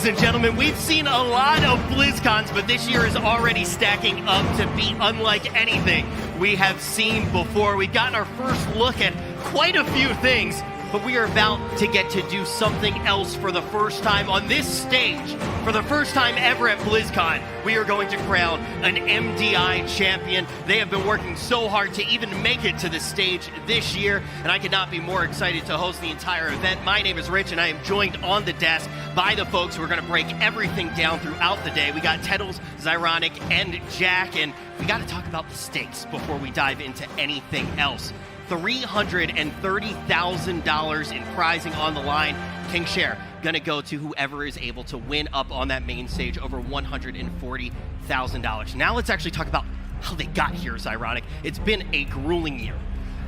and gentlemen, we've seen a lot of BlizzCons, but this year is already stacking up to be unlike anything we have seen before. We've gotten our first look at quite a few things, but we are about to get to do something else for the first time on this stage. For the first time ever at BlizzCon, we are going to crown an MDI champion. They have been working so hard to even make it to the stage this year, and I could not be more excited to host the entire event. My name is Rich, and I am joined on the desk by the folks who are going to break everything down throughout the day. We got Teddles, Zyronic, and Jack, and we got to talk about the stakes before we dive into anything else. $330,000 in prizing on the line. King Share gonna go to whoever is able to win up on that main stage over $140,000. Now let's actually talk about how they got here, Zyronic. It's been a grueling year.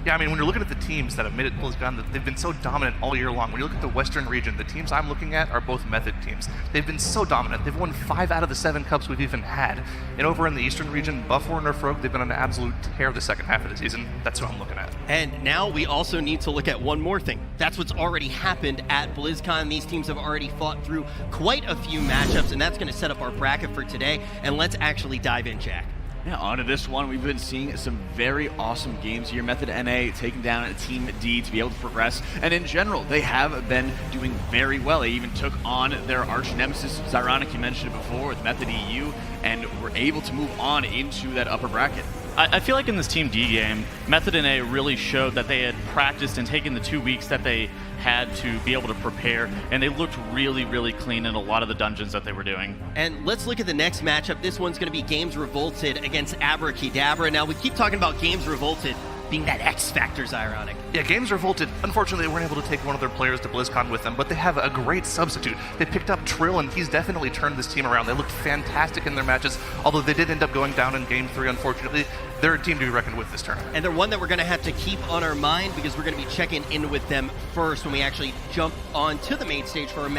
Yeah, I mean, when you're looking at the teams that have made it to BlizzCon, they've been so dominant all year long. When you look at the Western region, the teams I'm looking at are both Mythic teams. They've been so dominant. They've won 5 out of the 7 cups we've even had. And over in the Eastern region, Buff War and Rogue, they've been on an absolute tear the second half of the season. That's what I'm looking at. And now we also need to look at one more thing. That's what's already happened at BlizzCon. These teams have already fought through quite a few matchups, and that's going to set up our bracket for today. And let's actually dive in, Jack. Yeah, on to this one. We've been seeing some very awesome games here. Method NA taking down a Team D to be able to progress. And in general, they have been doing very well. They even took on their arch nemesis, Zyronic, you mentioned it before, with Method EU, and were able to move on into that upper bracket. I feel like in this Team D game, Method NA really showed that they had practiced and taken the 2 weeks that they had to be able to prepare, and they looked really, really clean in a lot of the dungeons that they were doing. And let's look at the next matchup. This one's going to be Games Revolted against Abracadabra. Now, we keep talking about Games Revolted being that X Factor's ironic. Yeah, Games Revolted, unfortunately, they weren't able to take one of their players to BlizzCon with them, but they have a great substitute. They picked up Trill, and he's definitely turned this team around. They looked fantastic in their matches, although they did end up going down in Game 3, unfortunately. They're a team to be reckoned with this tournament. And they're one that we're going to have to keep on our mind because we're going to be checking in with them first when we actually jump onto the main stage for our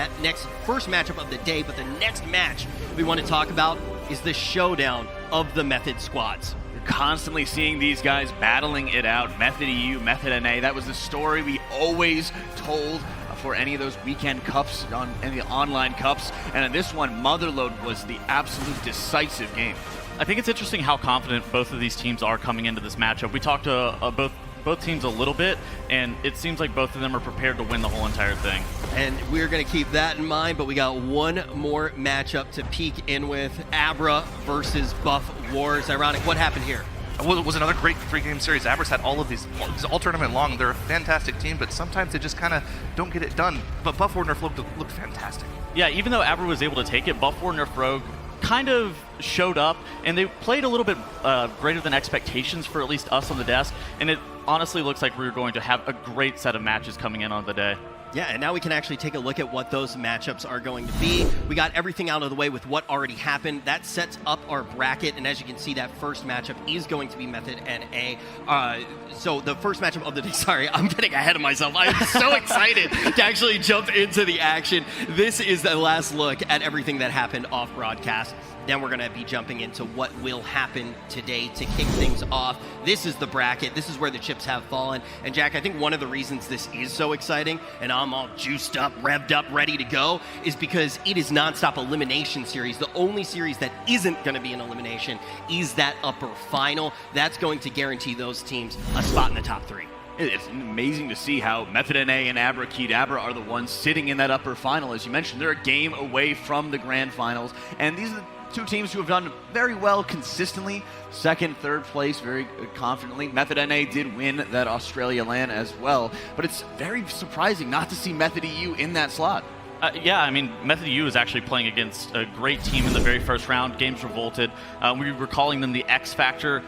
first matchup of the day. But the next match we want to talk about is the showdown of the Method squads. Constantly seeing these guys battling it out. Method EU, Method NA, that was the story we always told for any of those weekend cups, on any online cups. And in this one, Motherload was the absolute decisive game. I think it's interesting how confident both of these teams are coming into this matchup. We talked to both teams a little bit, and it seems like both of them are prepared to win the whole entire thing. And we're going to keep that in mind, but we got one more matchup to peek in with. Abra versus Buff Wars. Ironic, what happened here? Well, it was another great 3-game series. Abra's had all of these all tournament long. They're a fantastic team, but sometimes they just kind of don't get it done. But Buff War Nerf looked fantastic. Yeah, even though Abra was able to take it, Buff War Nerf Rogue kind of showed up, and they played a little bit greater than expectations for at least us on the desk, and it honestly looks like we're going to have a great set of matches coming in on the day. Yeah, and now we can actually take a look at what those matchups are going to be. We got everything out of the way with what already happened. That sets up our bracket, and as you can see, that first matchup is going to be Method NA. So the first matchup of the day, sorry, I'm getting ahead of myself. I'm so excited to actually jump into the action. This is the last look at everything that happened off broadcast. Then we're going to be jumping into what will happen today to kick things off. This is the bracket. This is where the chips have fallen. And Jack, I think one of the reasons this is so exciting, and I'm all juiced up, revved up, ready to go, is because it is nonstop elimination series. The only series that isn't going to be an elimination is that upper final. That's going to guarantee those teams a spot in the top 3. It's amazing to see how Method NA and Abracadabra are the ones sitting in that upper final. As you mentioned, they're a game away from the grand finals, and these are the two teams who have done very well consistently. Second, third place very confidently. Method NA did win that Australia LAN as well, but it's very surprising not to see Method EU in that slot. Yeah, I mean, Method EU is actually playing against a great team in the very first round, Games Revolted. We were calling them the X Factor.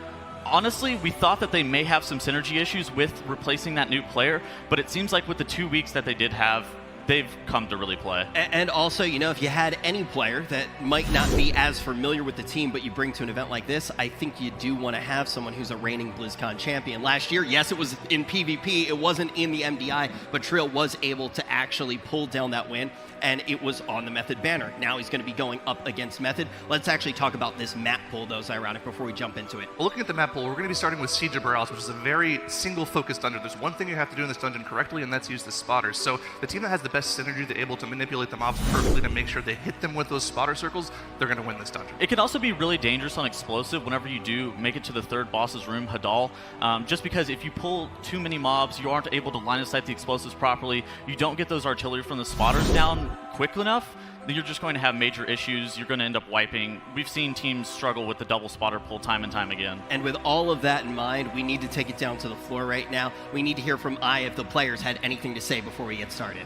Honestly, we thought that they may have some synergy issues with replacing that new player, but it seems like with the 2 weeks that they did have, they've come to really play. And also, you know, if you had any player that might not be as familiar with the team, but you bring to an event like this, I think you do want to have someone who's a reigning BlizzCon champion. Last year, yes, it was in PvP, it wasn't in the MDI, but Trill was able to actually pull down that win, and it was on the Method banner. Now he's going to be going up against Method. Let's actually talk about this map pool, though, Zyronic, before we jump into it. Well, looking at the map pool, we're going to be starting with Siege of Boralus, which is a very single-focused dungeon. There's one thing you have to do in this dungeon correctly, and that's use the spotters. So the team that has the best synergy, they're able to manipulate the mobs perfectly to make sure they hit them with those spotter circles, they're going to win this dungeon. It can also be really dangerous on explosive whenever you do make it to the third boss's room, Hadal, just because if you pull too many mobs, you aren't able to line of sight the explosives properly, you don't get those artillery from the spotters down quick enough, then you're just going to have major issues. You're going to end up wiping. We've seen teams struggle with the double spotter pull time and time again. And with all of that in mind, we need to take it down to the floor right now. We need to hear from if the players had anything to say before we get started.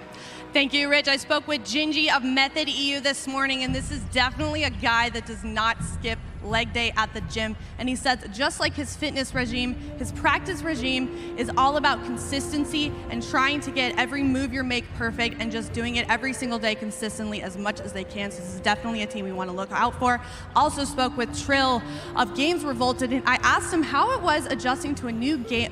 Thank you, Rich. I spoke with Gingy of Method EU this morning, and this is definitely a guy that does not skip leg day at the gym. And he says just like his fitness regime, his practice regime is all about consistency and trying to get every move you make perfect and just doing it every single day consistently as much as they can. So this is definitely a team we want to look out for. Also spoke with Trill of Games Revolted, and I asked him how it was adjusting to a new game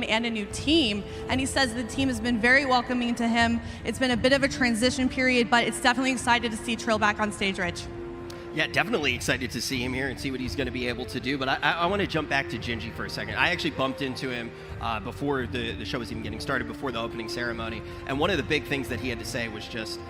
and a new team. And he says the team has been very welcoming to him. It's been a bit of a transition period, but it's definitely excited to see Trill back on stage, Rich. Yeah, definitely excited to see him here and see what he's going to be able to do. But I want to jump back to Gingy for a second. I actually bumped into him before the show was even getting started, before the opening ceremony. And one of the big things that he had to say was just,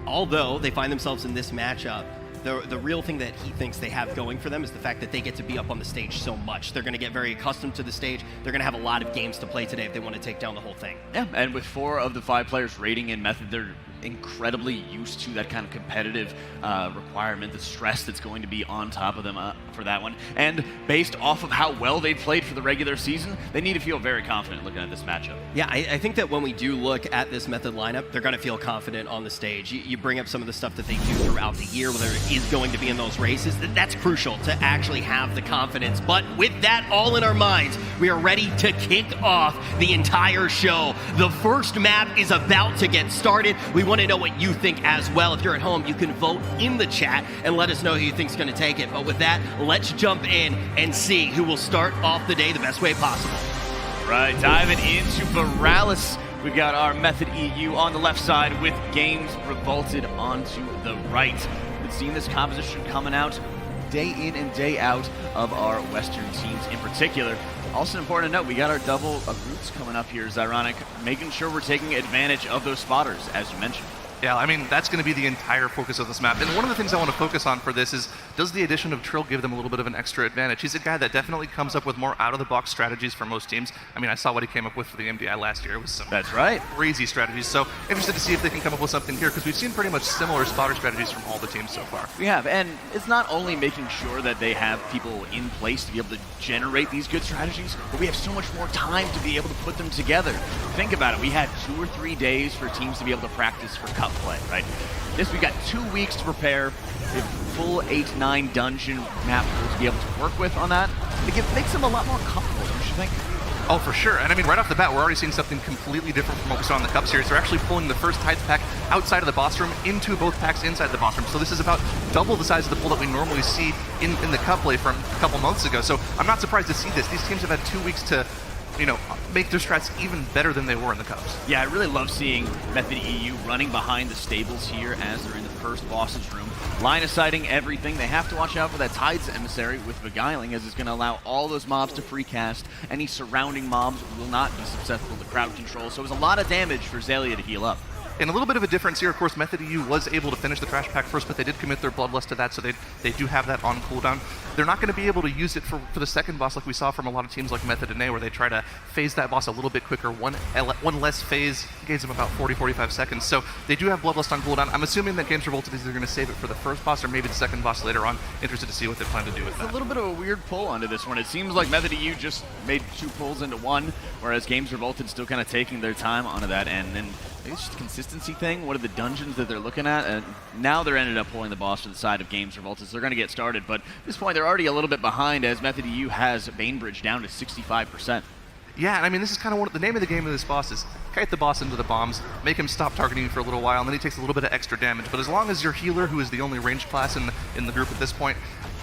although they find themselves in this matchup, the real thing that he thinks they have going for them is the fact that they get to be up on the stage so much. They're going to get very accustomed to the stage. They're going to have a lot of games to play today if they want to take down the whole thing. Yeah, and with 4 of the 5 players rating in Method, they're incredibly used to that kind of competitive requirement, the stress that's going to be on top of them for that one. And based off of how well they played for the regular season, they need to feel very confident looking at this matchup. Yeah, I think that when we do look at this Method lineup, they're going to feel confident on the stage. You bring up some of the stuff that they do throughout the year, whether it is going to be in those races. That's crucial to actually have the confidence. But with that all in our minds, we are ready to kick off the entire show. The first map is about to get started. We want to know what you think as well. If you're at home, you can vote in the chat and let us know who you think's going to take it. But with that, let's jump in and see who will start off the day the best way possible. Right, diving into Boralus. We've got our Method EU on the left side with Games Revolted onto the right. We've seen this composition coming out day in and day out of our Western teams in particular. Also important to note, we got our double of roots coming up here, Zyronic, making sure we're taking advantage of those spotters, as you mentioned. Yeah, I mean, that's going to be the entire focus of this map. And one of the things I want to focus on for this is, does the addition of Trill give them a little bit of an extra advantage? He's a guy that definitely comes up with more out-of-the-box strategies for most teams. I mean, I saw what he came up with for the MDI last year. It was some crazy strategies. So interested to see if they can come up with something here, because we've seen pretty much similar spotter strategies from all the teams so far. We have, and it's not only making sure that they have people in place to be able to generate these good strategies, but we have so much more time to be able to put them together. Think about it. We had 2 or 3 days for teams to be able to practice for cup play, right? This, we got 2 weeks to prepare. We have full 8-9 dungeon map to be able to work with on that. It makes them a lot more comfortable, don't you think? Oh, for sure. And I mean, right off the bat, we're already seeing something completely different from what we saw in the Cup Series. They're actually pulling the first Tides pack outside of the boss room into both packs inside the boss room. So this is about double the size of the pull that we normally see in the Cup play from a couple months ago. So I'm not surprised to see this. These teams have had 2 weeks to, you know, make their strats even better than they were in the Cups. Yeah, I really love seeing Method EU running behind the stables here as they're in the first boss's room. Line of sighting everything. They have to watch out for that Tides Emissary with Beguiling, as it's going to allow all those mobs to free cast. Any surrounding mobs will not be susceptible to crowd control, so it was a lot of damage for Xaylia to heal up. And a little bit of a difference here, of course, Method EU was able to finish the Trash Pack first, but they did commit their Bloodlust to that, so they do have that on cooldown. They're not going to be able to use it for the second boss like we saw from a lot of teams like Method NA, where they try to phase that boss a little bit quicker. One less phase gives them about 40-45 seconds. So they do have Bloodlust on cooldown. I'm assuming that Games Revolted is either going to save it for the first boss or maybe the second boss later on. Interested to see what they plan to do with that. It's a little bit of a weird pull onto this one. It seems like Method EU just made 2 pulls into 1, whereas Games Revolted still kind of taking their time onto that, and then maybe it's just a consistency thing. What are the dungeons that they're looking at? And now they're ended up pulling the boss to the side of Games Revolted, so they're going to get started. But at this point, they're already a little bit behind, as Method EU has Bainbridge down to 65%. Yeah, and I mean, this is kind of the name of the game of this boss is kite the boss into the bombs, make him stop targeting you for a little while, and then he takes a little bit of extra damage. But as long as your healer, who is the only ranged class in the group at this point,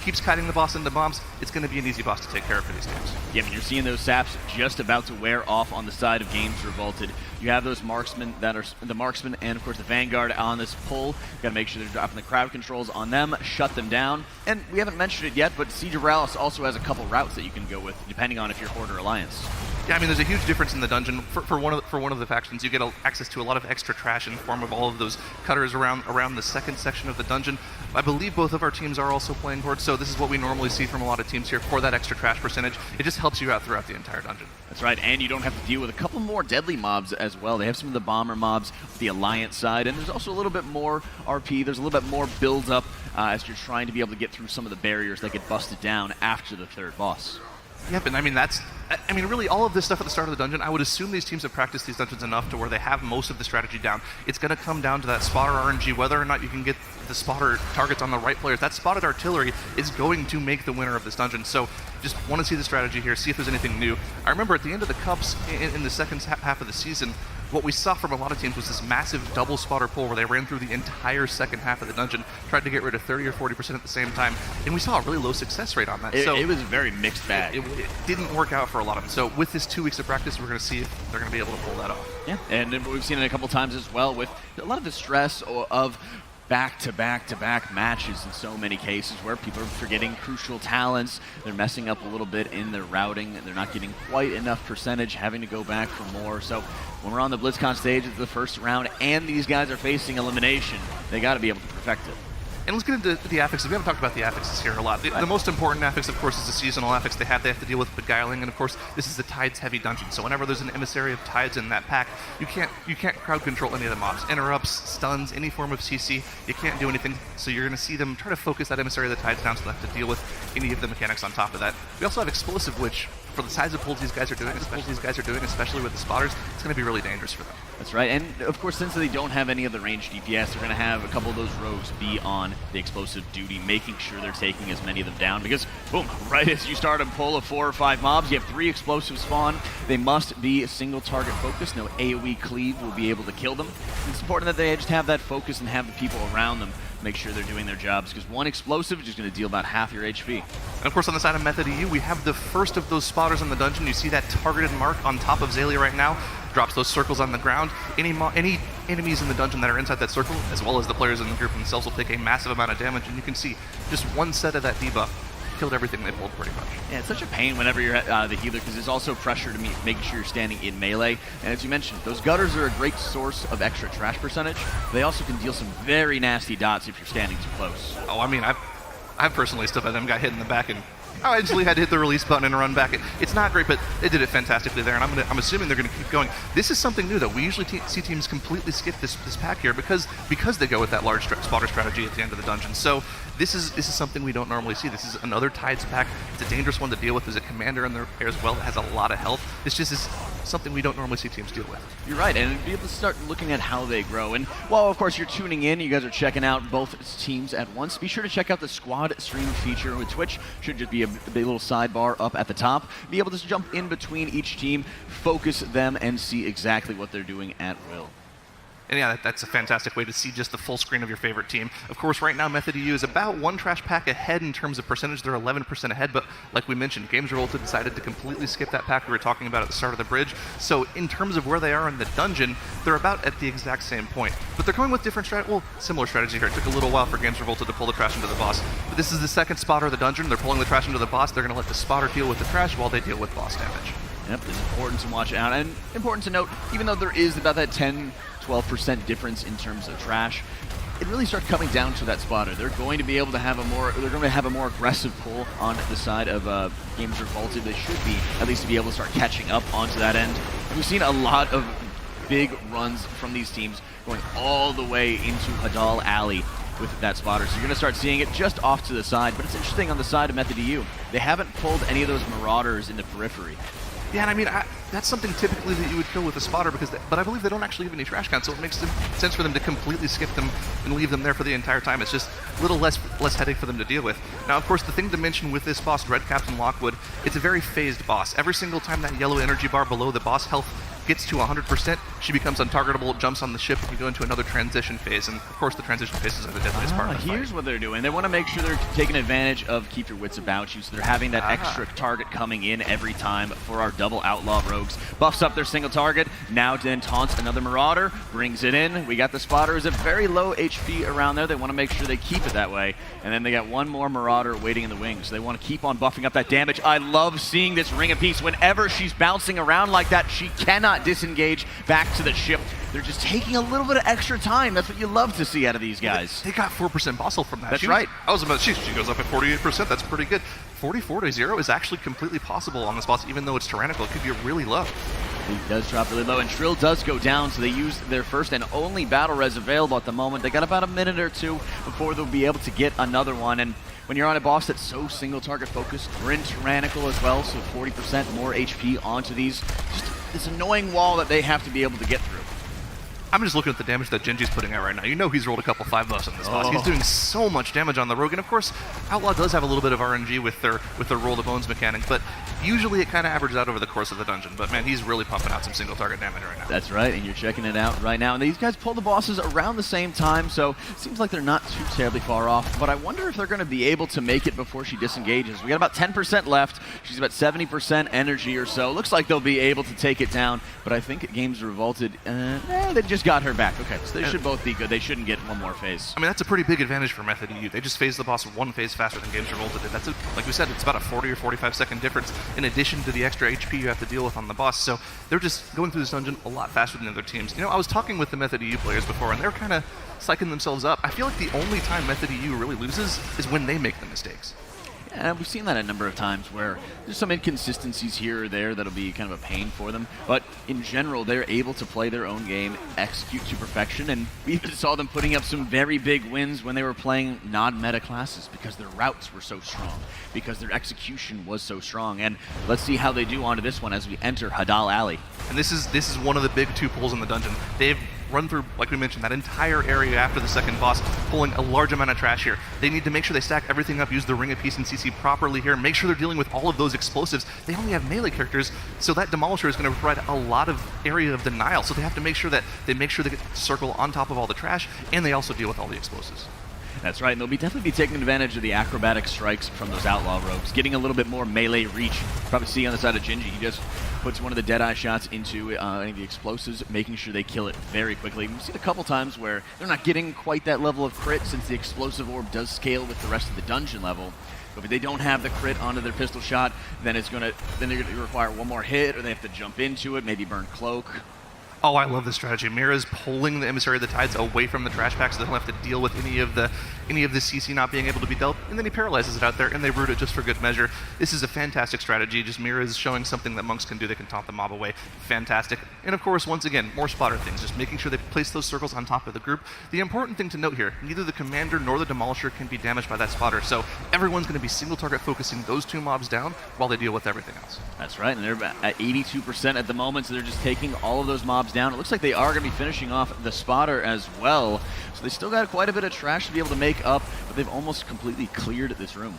keeps kiting the boss into bombs, it's going to be an easy boss to take care of for these games. Yeah, I mean, you're seeing those saps just about to wear off on the side of Games Revolted. You have those marksmen that are the marksman and of course the Vanguard on this pull. Got to make sure they're dropping the crowd controls on them, shut them down. And we haven't mentioned it yet, but Siege of Boralus also has a couple routes that you can go with, depending on if you're Horde or Alliance. Yeah, I mean, there's a huge difference in the dungeon. For one of the factions, you get access to a lot of extra trash in the form of all of those cutters around the second section of the dungeon. I believe both of our teams are also playing Horde, so this is what we normally see from a lot of teams here for that extra trash percentage. It just helps you out throughout the entire dungeon. That's right, and you don't have to deal with a couple more deadly mobs as well. They have some of the bomber mobs, the Alliance side, and there's also a little bit more RP. There's a little bit more build-up as you're trying to be able to get through some of the barriers that get busted down after the third boss. Yep, and I mean, really, all of this stuff at the start of the dungeon, I would assume these teams have practiced these dungeons enough to where they have most of the strategy down. It's going to come down to that spotter RNG, whether or not you can get the spotter targets on the right players. That spotted artillery is going to make the winner of this dungeon. So just want to see the strategy here, see if there's anything new. I remember at the end of the Cups in the second half of the season, what we saw from a lot of teams was this massive double spotter pull where they ran through the entire second half of the dungeon, tried to get rid of 30 or 40% at the same time, and we saw a really low success rate on that. It was a very mixed bag. It didn't work out for a lot of them. So with this 2 weeks of practice, we're going to see if they're going to be able to pull that off. Yeah, and we've seen it a couple times as well with a lot of the stress of back-to-back-to-back matches in so many cases where people are forgetting crucial talents. They're messing up a little bit in their routing, and they're not getting quite enough percentage, having to go back for more. So when we're on the BlizzCon stage, it's the first round, and these guys are facing elimination. They got to be able to perfect it. And let's get into the affixes. We haven't talked about the affixes here a lot. The most important affix, of course, is the seasonal affix they have. They have to deal with beguiling, and of course, this is the Tides heavy dungeon. So whenever there's an emissary of Tides in that pack, you can't crowd control any of the mobs. Interrupts, stuns, any form of CC, you can't do anything. So you're going to see them try to focus that emissary of the Tides down, so they have to deal with any of the mechanics on top of that. We also have explosive, which for the size of pulls these guys are doing, especially with the spotters, it's going to be really dangerous for them. That's right, and of course, since they don't have any of the ranged DPS, they're going to have a couple of those rogues be on the explosive duty, making sure they're taking as many of them down, because, boom, right as you start a pull of 4 or 5 mobs, you have 3 explosives spawn. They must be single target focused. No AoE cleave will be able to kill them. It's important that they just have that focus and have the people around them make sure they're doing their jobs, because one explosive is just going to deal about half your HP. And of course, on the side of Method EU, we have the first of those spotters in the dungeon. You see that targeted mark on top of Zalia right now. Drops those circles on the ground. Any enemies in the dungeon that are inside that circle, as well as the players in the group themselves, will take a massive amount of damage, and you can see just one set of that debuff killed everything they pulled pretty much. Yeah, it's such a pain whenever you're the healer, because there's also pressure to making sure you're standing in melee. And as you mentioned, those gutters are a great source of extra trash percentage. They also can deal some very nasty dots if you're standing too close. Oh, I mean, I've personally stuff at them, got hit in the back, and I instantly had to hit the release button and run back. It's not great, but they did it fantastically there, and I'm assuming they're going to keep going. This is something new, though. We usually see teams completely skip this pack here because they go with that large spotter strategy at the end of the dungeon. So this is something we don't normally see. This is another Tides pack. It's a dangerous one to deal with. There's a commander in there as well that has a lot of health. This just is something we don't normally see teams deal with. You're right, and be able to start looking at how they grow. And while, of course, you're tuning in, you guys are checking out both teams at once, be sure to check out the squad stream feature with Twitch. Should just be a little sidebar up at the top. Be able to jump in between each team, focus them, and see exactly what they're doing at will. And yeah, that's a fantastic way to see just the full screen of your favorite team. Of course, right now, Method EU is about 1 trash pack ahead in terms of percentage. They're 11% ahead, but like we mentioned, Games Revolted decided to completely skip that pack we were talking about at the start of the bridge. So in terms of where they are in the dungeon, they're about at the exact same point. But they're going with similar strategy here. It took a little while for Games Revolted to pull the trash into the boss. But this is the second spotter of the dungeon. They're pulling the trash into the boss. They're going to let the spotter deal with the trash while they deal with boss damage. Yep, it's important to watch out, and important to note, even though there is about that 10-12% difference in terms of trash, it really starts coming down to that spotter. They're going to be able to have a more aggressive pull on the side of Games Revolted. They should be, at least to be able to start catching up onto that end. We've seen a lot of big runs from these teams going all the way into Hadal Alley with that spotter. So you're going to start seeing it just off to the side, but it's interesting on the side of Method EU. They haven't pulled any of those Marauders in the periphery. Yeah, and I mean, that's something typically that you would kill with a spotter, but I believe they don't actually have any trash count, so it makes sense for them to completely skip them and leave them there for the entire time. It's just a little less headache for them to deal with. Now, of course, the thing to mention with this boss, Red Captain Lockwood, it's a very phased boss. Every single time that yellow energy bar below the boss health gets to 100%, she becomes untargetable, jumps on the ship, and you go into another transition phase. And of course, the transition phases are the deadliest part of the fight. Here's what they're doing. They want to make sure they're taking advantage of keep your wits about you, so they're having that extra target coming in every time for our double outlaw rogues. Buffs up their single target, now then taunts another Marauder, brings it in. We got the spotters at very low HP around there. They want to make sure they keep it that way. And then they got one more Marauder waiting in the wings. They want to keep on buffing up that damage. I love seeing this Ring of Peace. Whenever she's bouncing around like that, she cannot disengage back to the ship. They're just taking a little bit of extra time. That's what you love to see out of these guys. They got 4% bustle from that. That's right. She goes up at 48%. That's pretty good. 44-0 is actually completely possible on this boss, even though it's tyrannical. It could be really low. He does drop really low, and Trill does go down, so they use their first and only battle res available at the moment. They got about a minute or two before they'll be able to get another one. And when you're on a boss that's so single target focused, we're in tyrannical as well, so 40% more HP onto these. Just this annoying wall that they have to be able to get through. I'm just looking at the damage that Genji's putting out right now. You know he's rolled a couple 5-buffs on this boss. He's doing so much damage on the rogue, and of course, Outlaw does have a little bit of RNG with their roll the bones mechanic, but usually it kind of averages out over the course of the dungeon. But man, he's really pumping out some single target damage right now. That's right, and you're checking it out right now. And these guys pull the bosses around the same time, so it seems like they're not too terribly far off. But I wonder if they're going to be able to make it before she disengages. We got about 10% left. She's about 70% energy or so. Looks like they'll be able to take it down, but I think Games Revolted, they just got her back. Okay, so they should both be good. They shouldn't get one more phase. I mean, that's a pretty big advantage for Method EU. They just phase the boss one phase faster than Games Revolted did. That's like we said, it's about a 40 or 45 second difference in addition to the extra HP you have to deal with on the boss. So they're just going through this dungeon a lot faster than other teams. You know, I was talking with the Method EU players before, and they're kind of psyching themselves up. I feel like the only time Method EU really loses is when they make the mistakes. Yeah, we've seen that a number of times where there's some inconsistencies here or there that'll be kind of a pain for them. But in general, they're able to play their own game, execute to perfection, and we even saw them putting up some very big wins when they were playing non-meta classes because their routes were so strong, because their execution was so strong. And let's see how they do onto this one as we enter Hadal Alley. And this is one of the big two pulls in the dungeon. They've run through, like we mentioned, that entire area after the second boss, pulling a large amount of trash here. They need to make sure they stack everything up, use the Ring of Peace and CC properly here, make sure they're dealing with all of those explosives. They only have melee characters, so that Demolisher is going to provide a lot of area of denial, so they have to make sure that they get the circle on top of all the trash, and they also deal with all the explosives. That's right, and they'll definitely be taking advantage of the acrobatic strikes from those outlaw rogues, getting a little bit more melee reach. Probably see on the side of Gingy, he just puts one of the Deadeye shots into any of the explosives, making sure they kill it very quickly. We've seen a couple times where they're not getting quite that level of crit since the explosive orb does scale with the rest of the dungeon level. But if they don't have the crit onto their pistol shot, then they're going to require one more hit, or they have to jump into it, maybe burn cloak. Oh, I love this strategy. Mira's pulling the Emissary of the Tides away from the trash pack so they don't have to deal with any of the CC not being able to be dealt, and then he paralyzes it out there, and they root it just for good measure. This is a fantastic strategy. Just Mira's showing something that monks can do. They can taunt the mob away. Fantastic. And of course, once again, more spotter things, just making sure they place those circles on top of the group. The important thing to note here, neither the Commander nor the Demolisher can be damaged by that spotter, so everyone's going to be single target focusing those two mobs down while they deal with everything else. That's right, and they're at 82% at the moment, so they're just taking all of those mobs down. It looks like they are going to be finishing off the spotter as well, so they still got quite a bit of trash to be able to make up, but they've almost completely cleared this room.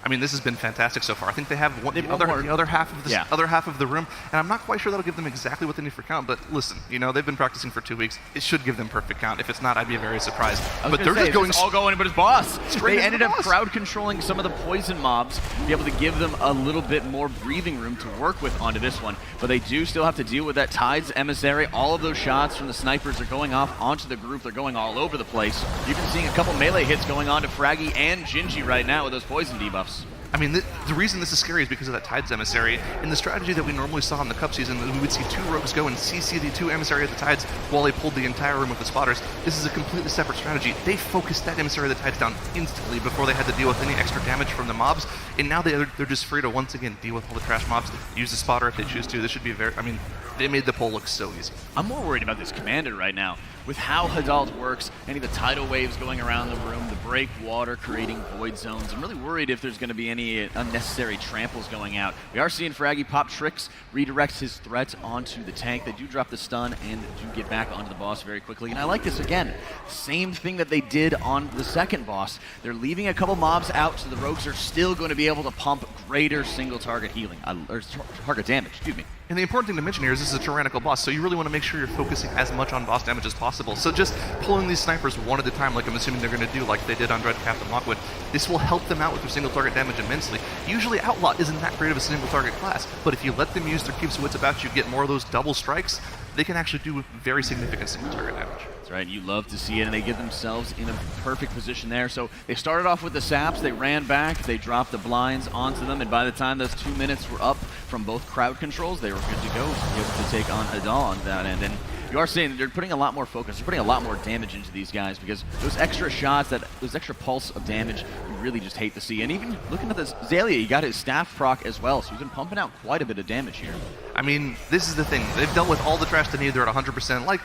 I mean, this has been fantastic so far. I think they have the other half of the other half of the room, and I'm not quite sure that'll give them exactly what they need for count. But listen, you know, they've been practicing for 2 weeks. It should give them perfect count. If it's not, I'd be very surprised. But they're just going all going, but it's boss. They ended up crowd controlling some of the poison mobs to be able to give them a little bit more breathing room to work with onto this one. But they do still have to deal with that Tides Emissary. All of those shots from the snipers are going off onto the group. They're going all over the place. You've been seeing a couple melee hits going on to Fraggy and Gingy right now with those poison debuffs. I mean, the reason this is scary is because of that Tides Emissary. In the strategy that we normally saw in the Cup season, we would see two rogues go and CC the two Emissary of the Tides while they pulled the entire room with the spotters. This is a completely separate strategy. They focused that Emissary of the Tides down instantly before they had to deal with any extra damage from the mobs, and now they're just free to once again deal with all the trash mobs, use the spotter if they choose to. This should be I mean, they made the pull look so easy. I'm more worried about this Commander right now. With how Hadal works, any of the tidal waves going around the room, the break water creating void zones. I'm really worried if there's going to be any unnecessary tramples going out. We are seeing Fraggy pop tricks, redirects his threats onto the tank. They do drop the stun and do get back onto the boss very quickly. And I like this again. Same thing that they did on the second boss. They're leaving a couple mobs out so the rogues are still going to be able to pump greater single target healing, or target damage, excuse me. And the important thing to mention here is this is a tyrannical boss, so you really want to make sure you're focusing as much on boss damage as possible. So just pulling these snipers one at a time, like I'm assuming they're going to do, like they did on Dread Captain Lockwood, this will help them out with their single target damage immensely. Usually Outlaw isn't that great of a single target class, but if you let them use their cubes of wits about you, get more of those double strikes, they can actually do very significant single target damage. That's right, you love to see it, and they get themselves in a perfect position there. So they started off with the saps, they ran back, they dropped the blinds onto them, and by the time those 2 minutes were up from both crowd controls, they were good to go to be able to take on Hadal on that end. And you are seeing they're putting a lot more focus, they're putting a lot more damage into these guys, because those extra shots, those extra pulse of damage, you really just hate to see. And even looking at this, Zalia, he got his staff proc as well, so he's been pumping out quite a bit of damage here. I mean, this is the thing. They've dealt with all the trash they need. They're at 100%, like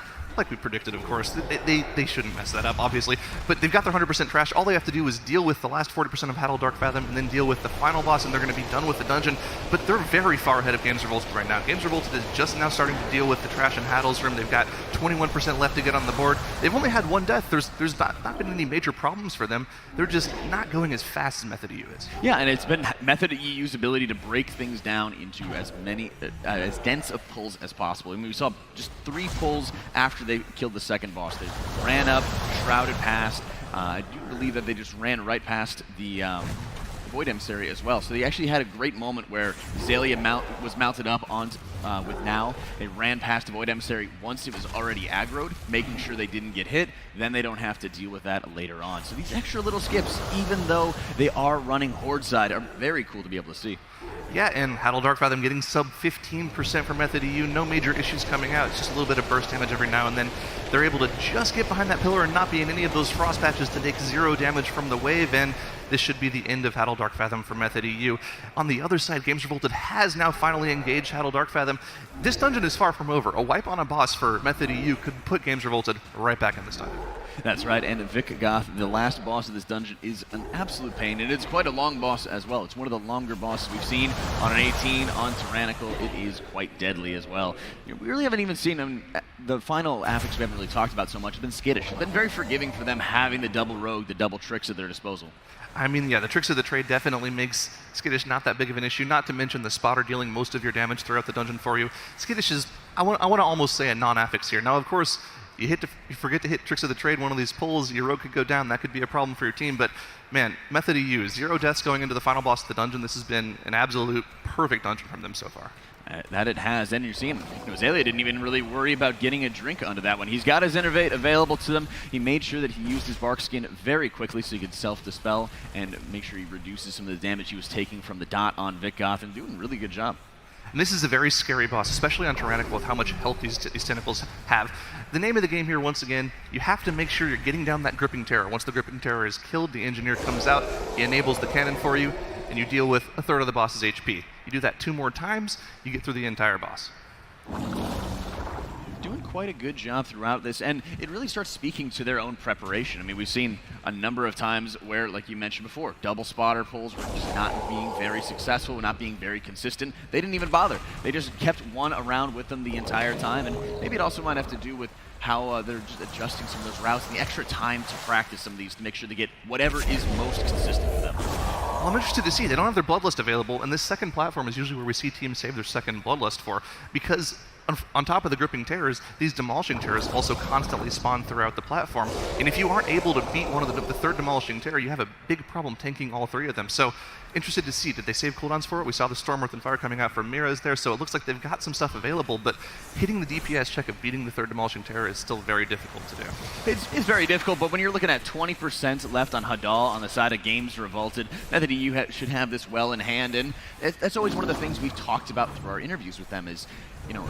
we predicted, of course. They shouldn't mess that up, obviously. But they've got their 100% trash. All they have to do is deal with the last 40% of Hadal Dark Fathom and then deal with the final boss, and they're going to be done with the dungeon. But they're very far ahead of Games Revolted right now. Games Revolted is just now starting to deal with the trash in Hadal's room. They've got 21% left to get on the board. They've only had one death. There's not been any major problems for them. They're just not going as fast as Method EU is. Yeah, and it's been Method EU's ability to break things down into as many, as dense of pulls as possible. I mean, we saw just 3 pulls after they killed the second boss. They ran up, shrouded past. I do believe that they just ran right past the Void Emissary as well. So they actually had a great moment where Zalia was mounted up on with Now. They ran past the Void Emissary once it was already aggroed, making sure they didn't get hit. Then they don't have to deal with that later on. So these extra little skips, even though they are running Horde side, are very cool to be able to see. Yeah, and Hadal Dark Fathom getting sub 15% for Method EU, no major issues coming out. It's just a little bit of burst damage every now and then. They're able to just get behind that pillar and not be in any of those frost patches to take 0 damage from the wave, and this should be the end of Hadal Dark Fathom for Method EU. On the other side, Games Revolted has now finally engaged Hadal Dark Fathom. This dungeon is far from over. A wipe on a boss for Method EU could put Games Revolted right back in this dungeon. That's right, and Vic Goth, the last boss of this dungeon, is an absolute pain, and it's quite a long boss as well. It's one of the longer bosses we've seen on an 18, on Tyrannical. It is quite deadly as well. We really haven't even seen them. The final affix we haven't really talked about so much has been skittish. It's been very forgiving for them having the double rogue, the double tricks at their disposal. I mean, yeah, the tricks of the trade definitely makes Skittish not that big of an issue, not to mention the spotter dealing most of your damage throughout the dungeon for you. Skittish is, I want to almost say, a non-affix here. Now, of course, you forget to hit tricks of the trade, one of these pulls, your rogue could go down, that could be a problem for your team, but man, Method EU, 0 deaths going into the final boss of the dungeon. This has been an absolute perfect dungeon from them so far. That it has, and you're seeing Zalia didn't even really worry about getting a drink onto that one. He's got his Innervate available to them. He made sure that he used his Bark Skin very quickly so he could self-dispel and make sure he reduces some of the damage he was taking from the dot on Vic Goth, and doing a really good job. And this is a very scary boss, especially on Tyrannical with how much health these tentacles have. The name of the game here, once again, you have to make sure you're getting down that Gripping Terror. Once the Gripping Terror is killed, the Engineer comes out, he enables the cannon for you, and you deal with a third of the boss's HP. You do that 2 more times, you get through the entire boss. Doing quite a good job throughout this, and it really starts speaking to their own preparation. I mean, we've seen a number of times where, like you mentioned before, double spotter pulls were just not being very successful, not being very consistent. They didn't even bother. They just kept one around with them the entire time, and maybe it also might have to do with how they're just adjusting some of those routes and the extra time to practice some of these to make sure they get whatever is most consistent for them. Well, I'm interested to see. They don't have their Bloodlust available, and this second platform is usually where we see teams save their second Bloodlust for, because on top of the Gripping Terrors, these Demolishing Terrors also constantly spawn throughout the platform, and if you aren't able to beat one of the third Demolishing Terror, you have a big problem tanking all 3 of them. So, interested to see, did they save cooldowns for it? We saw the Storm, Earth, and Fire coming out from Mira's there, so it looks like they've got some stuff available, but hitting the DPS check of beating the third Demolishing Terror is still very difficult to do. It's very difficult, but when you're looking at 20% left on Hadal on the side of Games Revolted, Method EU should have this well in hand, and that's always one of the things we've talked about through our interviews with them is, you know,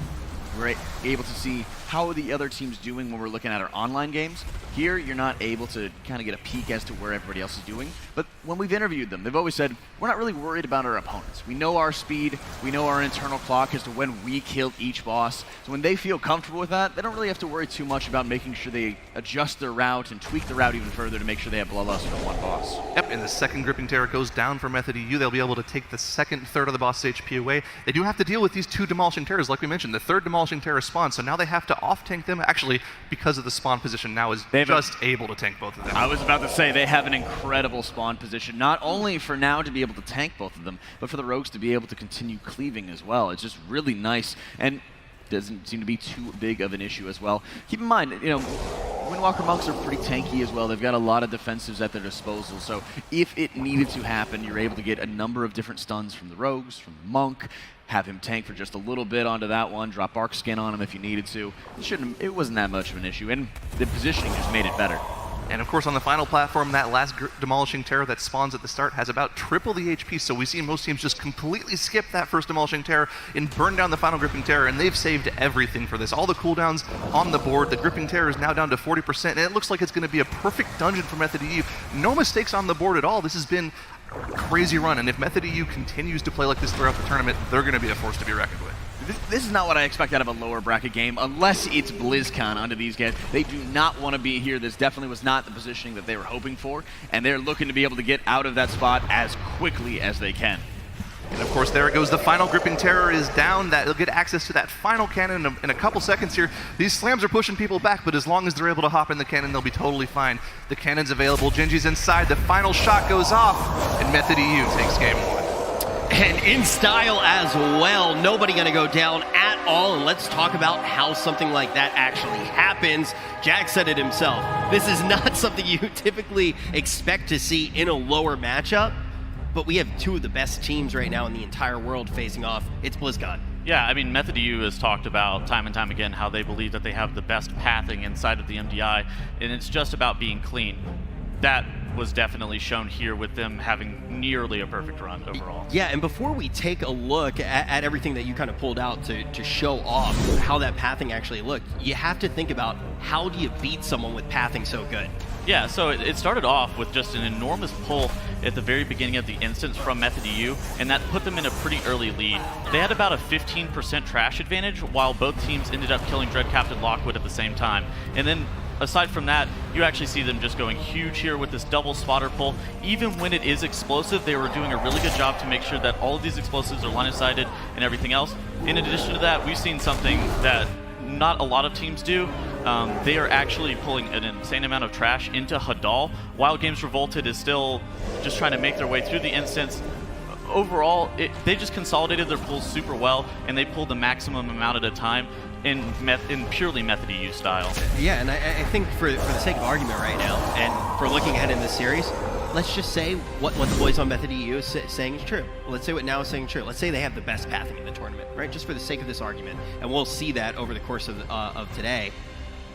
we're able to see how are the other teams doing when we're looking at our online games. Here, you're not able to kind of get a peek as to where everybody else is doing. But when we've interviewed them, they've always said, we're not really worried about our opponents. We know our speed, we know our internal clock as to when we kill each boss. So when they feel comfortable with that, they don't really have to worry too much about making sure they adjust their route and tweak the route even further to make sure they have Bloodlust for one boss. Yep, and the second Gripping Terror goes down for Method EU. They'll be able to take the second third of the boss's HP away. They do have to deal with these 2 Demolishing Terrors, like we mentioned. The third Demolishing Demolishing Terror spawn, so now they have to off-tank them. Actually, because of the spawn position now is just able to tank both of them. I was about to say, they have an incredible spawn position, not only for now to be able to tank both of them, but for the rogues to be able to continue cleaving as well. It's just really nice, and doesn't seem to be too big of an issue as well. Keep in mind, you know, Windwalker Monks are pretty tanky as well. They've got a lot of defensives at their disposal, so if it needed to happen, you're able to get a number of different stuns from the rogues, from the Monk, have him tank for just a little bit onto that one, drop Arc Skin on him if you needed to. It wasn't that much of an issue, and the positioning just made it better. And of course, on the final platform, that last Demolishing Terror that spawns at the start has about triple the HP, so we've seen most teams just completely skip that first Demolishing Terror and burn down the final Gripping Terror, and they've saved everything for this. All the cooldowns on the board, the Gripping Terror is now down to 40%, and it looks like it's going to be a perfect dungeon for Method EU. No mistakes on the board at all. This has been a crazy run, and if Method EU continues to play like this throughout the tournament, they're going to be a force to be reckoned with. This is not what I expect out of a lower bracket game, unless it's BlizzCon onto these guys. They do not want to be here. This definitely was not the positioning that they were hoping for, and they're looking to be able to get out of that spot as quickly as they can. And of course, there it goes. The final Gripping Terror is down. They'll get access to that final cannon in a couple seconds here. These slams are pushing people back, but as long as they're able to hop in the cannon, they'll be totally fine. The cannon's available. Gingy's inside. The final shot goes off, and Method EU takes game one. And in style as well. Nobody going to go down at all. And let's talk about how something like that actually happens. Jack said it himself. This is not something you typically expect to see in a lower matchup. But we have two of the best teams right now in the entire world facing off. It's BlizzCon. Yeah, I mean, Method EU has talked about time and time again how they believe that they have the best pathing inside of the MDI, and it's just about being clean. That was definitely shown here with them having nearly a perfect run overall. Yeah, and before we take a look at everything that you kind of pulled out to show off how that pathing actually looked, you have to think about how do you beat someone with pathing so good? Yeah, so it started off with just an enormous pull at the very beginning of the instance from Method EU, and that put them in a pretty early lead. They had about a 15% trash advantage, while both teams ended up killing Dread Captain Lockwood at the same time. And then aside from that, you actually see them just going huge here with this double spotter pull. Even when it is explosive, they were doing a really good job to make sure that all of these explosives are line-of-sighted and everything else. In addition to that, we've seen something that not a lot of teams do. They are actually pulling an insane amount of trash into Hadal, while Games Revolted is still just trying to make their way through the instance. Overall, they just consolidated their pulls super well, and they pulled the maximum amount at a time in purely Method EU style. Yeah, and I think for the sake of argument right now, and for looking ahead in this series, let's just say what the boys on Method EU is saying is true. Let's say what Now is saying is true. Let's say they have the best pathing in the tournament, right? Just for the sake of this argument, and we'll see that over the course of today.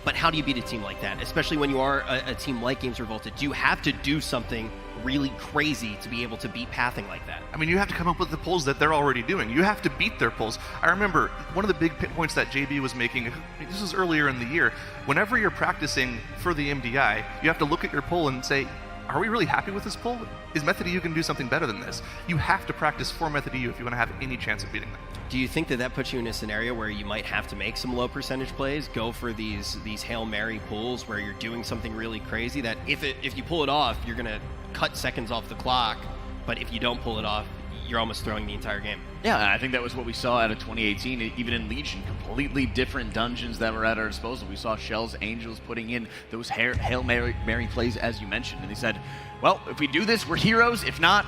But how do you beat a team like that, especially when you are a team like Games Revolted? Do you have to do something really crazy to be able to beat pathing like that? I mean, you have to come up with the pulls that they're already doing. You have to beat their pulls. I remember one of the big points that JB was making, this was earlier in the year, whenever you're practicing for the MDI, you have to look at your pull and say, are we really happy with this pull? Is Method EU going to do something better than this? You have to practice for Method EU if you want to have any chance of beating them. Do you think that puts you in a scenario where you might have to make some low percentage plays, go for these Hail Mary pulls where you're doing something really crazy that if you pull it off, you're going to cut seconds off the clock, but if you don't pull it off, you're almost throwing the entire game? Yeah, I think that was what we saw out of 2018, even in Legion, completely different dungeons that were at our disposal. We saw Shells, Angels putting in those Hail Mary plays, as you mentioned, and they said, well, if we do this, we're heroes. If not,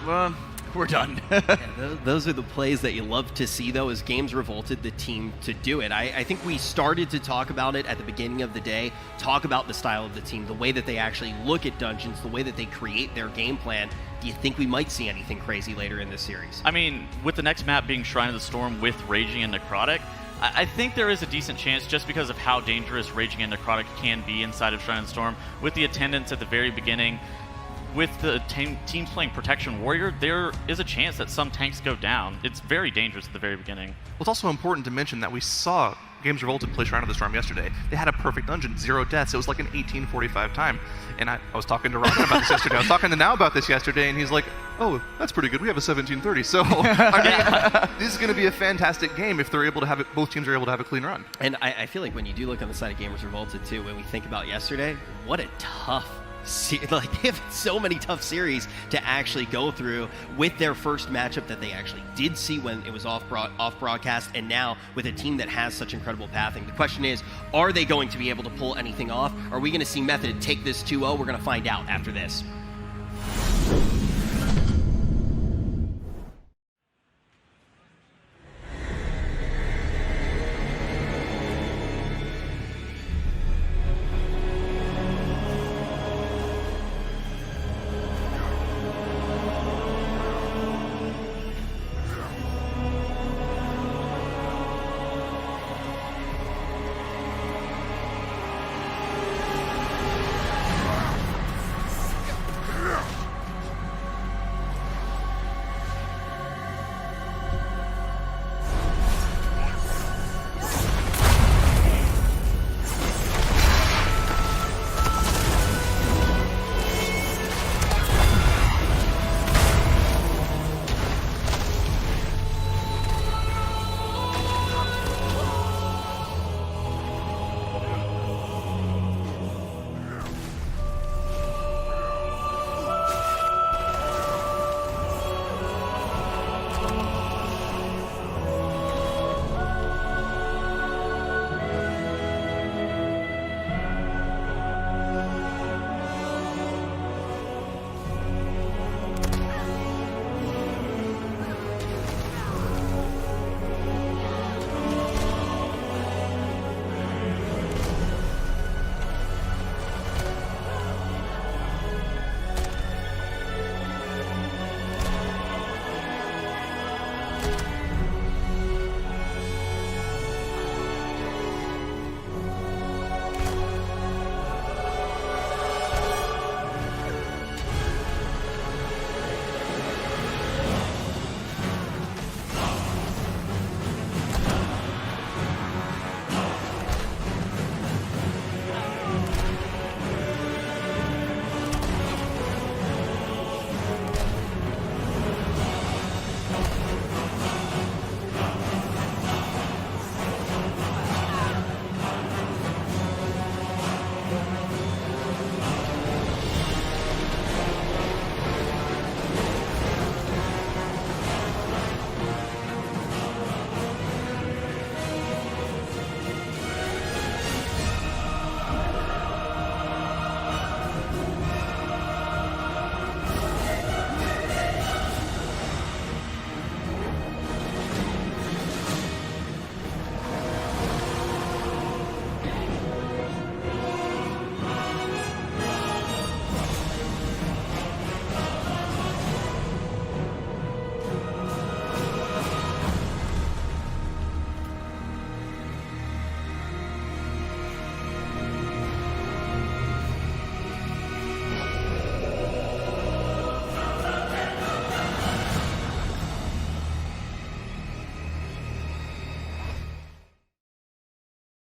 we're done. Yeah, those are the plays that you love to see, though, as Games Revolted, the team to do it. I think we started to talk about it at the beginning of the day, talk about the style of the team, the way that they actually look at dungeons, the way that they create their game plan. Do you think we might see anything crazy later in this series? I mean, with the next map being Shrine of the Storm with Raging and Necrotic, I think there is a decent chance, just because of how dangerous Raging and Necrotic can be inside of Shrine of the Storm, with the attendance at the very beginning, with the teams playing Protection Warrior, there is a chance that some tanks go down. It's very dangerous at the very beginning. Well, it's also important to mention that we saw Games Revolted play Shrine of the Storm yesterday. They had a perfect dungeon, 0 deaths. It was like an 1845 time. And I was talking to Ryan about this yesterday. I was talking to Now about this yesterday, and he's like, oh, that's pretty good. We have a 1730. So, I mean, this is going to be a fantastic game if they're able to have it, both teams are able to have a clean run. And I feel like when you do look on the side of Games Revolted, too, when we think about yesterday, what a tough like they have so many tough series to actually go through with their first matchup that they actually did see when it was off broadcast, and now with a team that has such incredible pathing. The question is, are they going to be able to pull anything off? Are we going to see Method take this 2-0? We're going to find out after this.